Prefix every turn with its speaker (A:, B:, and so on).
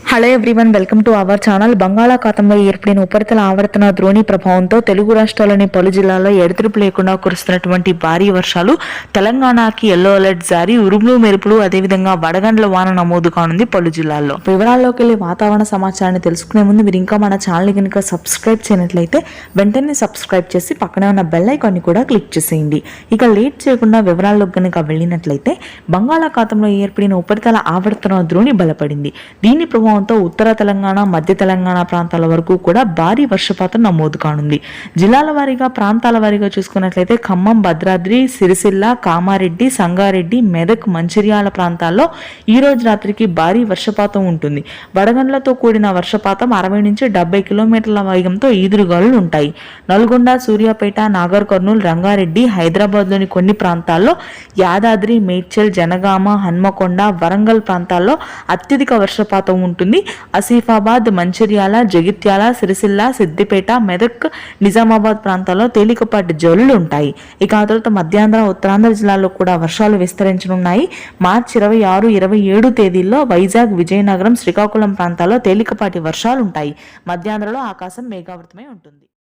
A: Hello everyone, welcome to our channel. బంగాళాఖాతంలో ఏర్పడిన ఉపరితల ఆవర్తన ద్రోణి ప్రభావంతో తెలుగు రాష్ట్రాల్లోని పలు జిల్లాల్లో ఎడతెరిపి లేకుండా కురుస్తున్నటువంటి భారీ వర్షాలు తెలంగాణకి ఎల్లో అలర్ట్ జారీ, ఉరుములు మెరుపులు అదేవిధంగా వడగండ్ల వాన నమోదు కానుంది పలు జిల్లాల్లో. వివరాల్లోకి వెళ్ళి వాతావరణ సమాచారాన్ని తెలుసుకునే ముందు మీరు ఇంకా మన ఛానల్ కనుక సబ్స్క్రైబ్ చేయనట్లయితే వెంటనే సబ్స్క్రైబ్ చేసి పక్కనే ఉన్న బెల్ ఐకాన్ని కూడా క్లిక్ చేసేయండి. ఇక లేట్ చేయకుండా వివరాల్లోకి కనుక వెళ్ళినట్లయితే బంగాళాఖాతంలో ఏర్పడిన ఉపరితల ఆవర్తన ద్రోణి బలపడింది. దీని ప్రభావంతో ఉత్తర తెలంగాణ, మధ్య తెలంగాణ ప్రాంతాల వరకు కూడా భారీ వర్షపాతం నమోదు కానుంది. జిల్లాల వారీగా, ప్రాంతాల వారీగా చూసుకున్నట్లయితే ఖమ్మం, భద్రాద్రి, సిరిసిల్ల, కామారెడ్డి, సంగారెడ్డి, మెదక్, మంచిర్యాల ప్రాంతాల్లో ఈ రోజు రాత్రికి భారీ వర్షపాతం ఉంటుంది. వడగండ్లతో కూడిన వర్షపాతం 60 నుంచి 70 కిలోమీటర్ల వేగంతో ఈదురుగాలులు ఉంటాయి. నల్గొండ, సూర్యాపేట, నాగర్ కర్నూలు, రంగారెడ్డి, హైదరాబాద్లోని కొన్ని ప్రాంతాల్లో, యాదాద్రి, మేడ్చల్, జనగామ, హన్మకొండ, వరంగల్ ప్రాంతాల్లో అత్యధిక వర్షపాతం ఉంటుంది. ఆసిఫాబాద్, మంచిర్యాల, జగిత్యాల, సిరిసిల్ల, సిద్దిపేట, మెదక్, నిజామాబాద్ ప్రాంతాల్లో తేలికపాటి జల్లులు ఉంటాయి. ఇక ఆ తర్వాత మధ్యాంధ్ర, ఉత్తరాంధ్ర జిల్లాల్లో కూడా వర్షాలు విస్తరించనున్నాయి. మార్చి 26, 27 తేదీల్లో వైజాగ్, విజయనగరం, శ్రీకాకుళం ప్రాంతాల్లో తేలికపాటి వర్షాలు ఉంటాయి. మధ్యాంధ్రలో ఆకాశం మేఘావృతమై ఉంటుంది.